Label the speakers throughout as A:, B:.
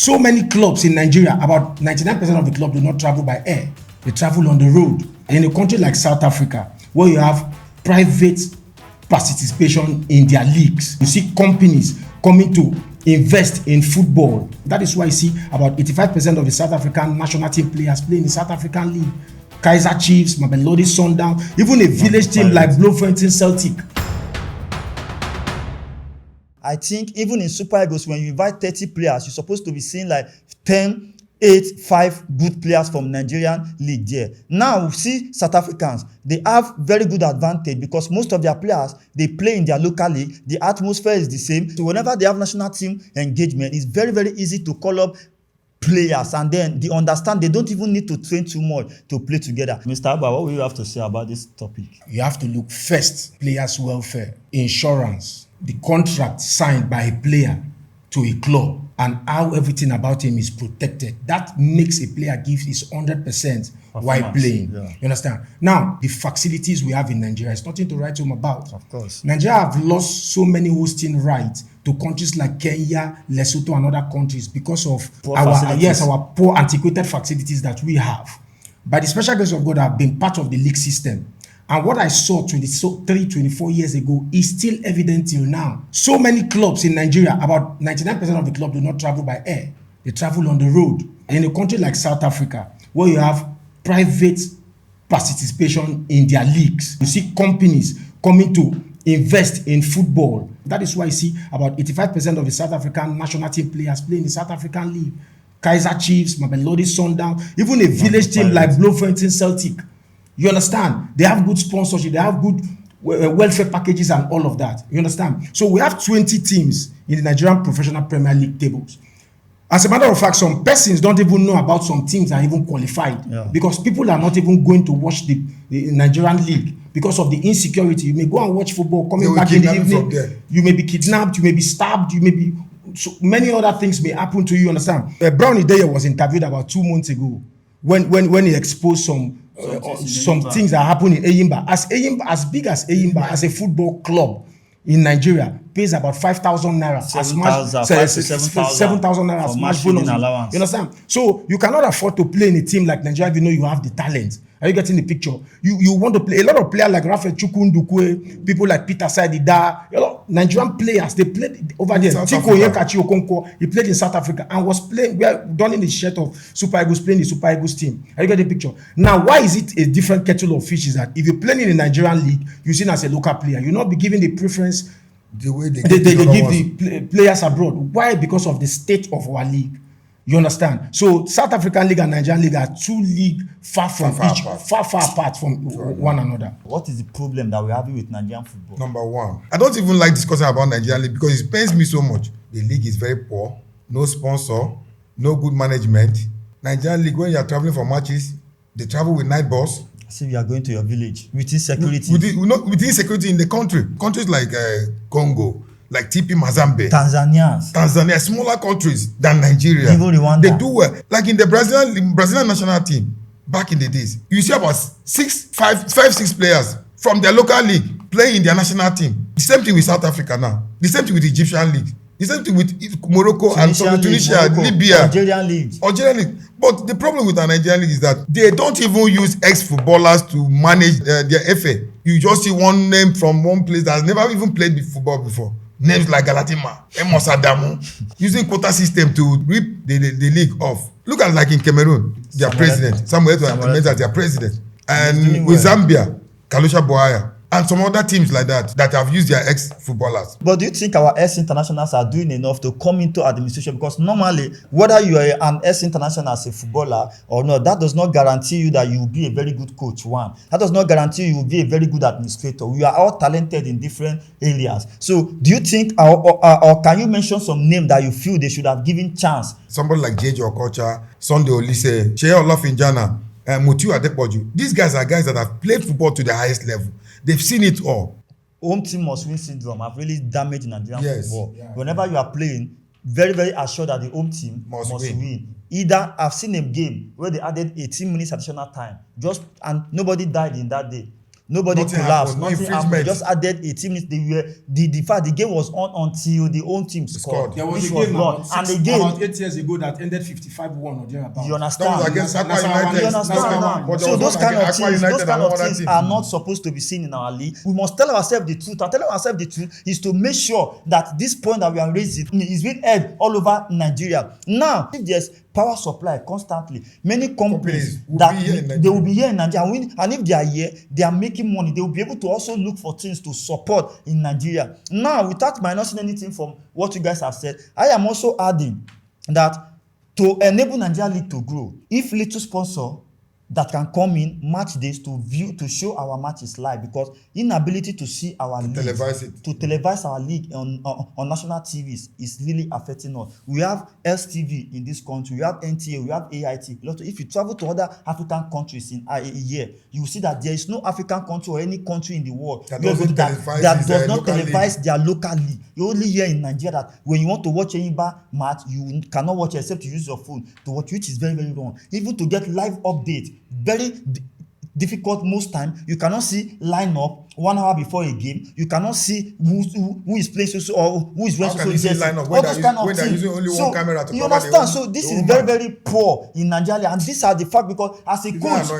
A: So many clubs in Nigeria, about 99% of the clubs do not travel by air. They travel on the road. In a country like South Africa, where you have private participation in their leagues, you see companies coming to invest in football. That is why you see about 85% of the South African national team players play in the South African League. Kaizer Chiefs, Mamelodi Sundowns, even a village team like Bloemfontein Celtic.
B: I think even in Super Eagles, when you invite 30 players, you're supposed to be seeing like 10, 8, 5 good players from Nigerian league there. Now, we see South Africans, they have very good advantage because most of their players, they play in their local league. The atmosphere is the same. So whenever they have national team engagement, it's very, very easy to call up players, and then they understand they don't even need to train too much to play together. Mr. Abba, what will you have to say about this topic?
A: You have to look first, players' welfare, insurance, the contract signed by a player to a club, and how everything about him is protected. That makes a player give his 100% while playing. Yeah. You understand? Now, the facilities we have in Nigeria is nothing to write home about.
B: Of course.
A: Nigeria have lost so many hosting rights to countries like Kenya, Lesotho, and other countries because of our poor antiquated facilities that we have. By the special grace of God, I've been part of the league system. And what I saw 24 years ago is still evident till now. So many clubs in Nigeria, about 99% of the clubs do not travel by air. They travel on the road. In a country like South Africa, where you have private participation in their leagues, you see companies coming to invest in football. That is why you see about 85% of the South African national team players play in the South African League. Kaizer Chiefs, Mamelodi Sundowns, even a village team like Bloemfontein Celtic. You understand? They have good sponsorship, they have good welfare packages and all of that. You understand? So we have 20 teams in the Nigerian Professional Premier League tables. As a matter of fact, some persons don't even know about some teams that are even qualified because people are not even going to watch the Nigerian league because of the insecurity. You may go and watch football, coming back in the evening, you may be kidnapped, you may be stabbed, you may be... So many other things may happen to you, understand? Brown Ideye was interviewed about 2 months ago when he exposed some things that happen in Eyimba. As big as Eyimba, as a football club in Nigeria, pays about 5,000 naira, 7,000 naira as match bonus. You understand? So you cannot afford to play in a team like Nigeria if you know you have the talent. Are you getting the picture? You want to play. A lot of players like Rafael Chukwundukwe, people like Peter Saidida, Nigerian players, they played over there. Tiko Yekachi Okonkwo, he played in South Africa and was playing, we are donning the shirt of Super Eagles, playing the Super Eagles team. Are you getting the picture? Now, why is it a different kettle of fish? Is that if you're playing in the Nigerian league, you're seen as a local player, you'll not be given the preference the way they give the players abroad. Why? Because of the state of our league. You understand? So South African League and Nigerian League are two leagues far apart from one another.
B: What is the problem that we're having with Nigerian football?
C: Number one, I don't even like discussing about Nigerian League because it pains me so much. The league is very poor, no sponsor, no good management. Nigerian League, when you are traveling for matches, they travel with night bus.
B: See, we are going to your village with insecurity.
C: With insecurity in the country. Countries like Congo, like TP Mazembe, Tanzania, smaller countries than Nigeria.
B: Even Rwanda.
C: They do well. Like in the Brazilian national team, back in the days, you see about 6 players from their local league playing in their national team. The same thing with South Africa now. The same thing with the Egyptian league. The same thing with Morocco and Tunisia, Libya,
B: Algerian league.
C: But the problem with the Nigerian league is that they don't even use ex-footballers to manage their FA. You just see one name from one place that has never even played football before. Names like Galatima, Emos Adamu, using quota system to rip the league off. Look at like in Cameroon, their president, Samuel Eto'o as their president. And with Zambia, Kalusha Boaya. And some other teams like that have used their ex-footballers.
B: But do you think our ex-internationals are doing enough to come into administration? Because normally, whether you are an ex-international as a footballer or not, that does not guarantee you that you will be a very good coach, one. That does not guarantee you will be a very good administrator. We are all talented in different areas. So do you think, or can you mention some name that you feel they should have given chance?
C: Somebody like J.J. Okocha, Sunday Olise, Sheye Olofinjana, Mutiu Adepoju. These guys are guys that have played football to the highest level. They've seen it all.
B: Home team must win syndrome have really damaged Nigerian football.
A: Yeah.
B: Whenever you are playing, very, very assured that the home team must win. Either I've seen a game where they added 18 minutes additional time, and nobody died in that day. Nobody
C: Nothing
B: collapsed.
C: happened, no
B: Nothing happened. They
C: infringement.
B: just added 18 minutes. The fact the game was on until the home team scored.
A: There was
B: which
A: a game
B: long.
A: about,
B: and again,
A: about 8 years ago that ended 55-1 or thereabout.
B: you understand?
C: That was against Aqua
A: That's how I
C: United.
B: You understand
A: That's
B: now?
C: But there
B: So
C: was
B: those
C: one
B: kind of
C: against Aqua
B: things,
C: United
B: those kind
C: and
B: of
C: one other
B: things
C: team.
B: are not supposed to be seen in our league. We must tell ourselves the truth. And telling ourselves the truth is to make sure that this point that we are raising is being heard all over Nigeria. Now, if there's power supply constantly, many companies
C: will
B: that
C: be here in
B: they will
C: Nigeria.
B: be here in Nigeria, and if they are here, they are making money. They will be able to also look for things to support in Nigeria. Now, without minusing anything from what you guys have said, I am also adding that to enable Nigeria League to grow, if little sponsor that can come in match days to view, to show our matches live, because inability to see our league, to televise our league on national TVs is really affecting us. We have STV in this country, we have NTA, we have AIT. If you travel to other African countries in a year, you will see that there is no African country or any country in the world
C: that
B: does not televise
C: league.
B: their local league. You only hear in Nigeria that when you want to watch any match, you cannot watch it except you use your phone to watch, which is very, very wrong. Even to get live updates, very difficult most time. You cannot see line up 1 hour before a game. You cannot see who is playing or who is wearing so jersey.
C: All those kind of things. When they're using only one camera to
B: you
C: cover
B: understand? So this is very, very poor in Nigeria, and these are the fact, because as a coach,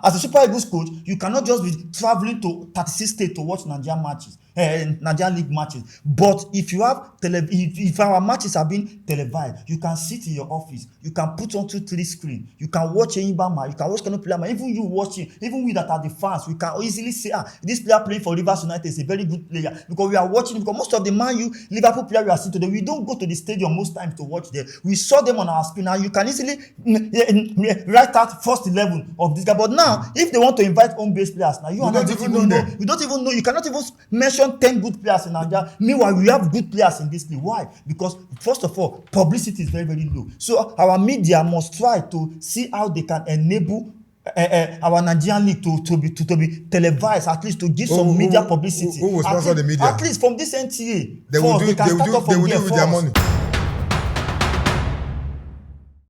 B: as a Super Eagles coach, you cannot just be traveling to 36 states to watch Nigerian matches, Nigerian League matches. But if you have if our matches are being televised, you can sit in your office, you can put on 2-3 screen, you can watch any match, you can watch Kano player match. Even you watching, even we that are the fans, we can easily say, this player playing for Rivers United is a very good player, because we are watching. Because most of the Man U, Liverpool player we are seeing today, we don't go to the stadium most times to watch them. We saw them on our screen, and you can easily write out first 11 of this guy. But now, if they want to invite home-based players, now you don't even know. You don't even know. You cannot even mention 10 good players in Nigeria. Meanwhile, we have good players in this league. Why? Because first of all, publicity is very, very low. So our media must try to see how they can enable our Nigerian league to be televised, at least to give some media publicity.
C: Who will sponsor the media?
B: At least from this NTA.
C: They will do it with their money.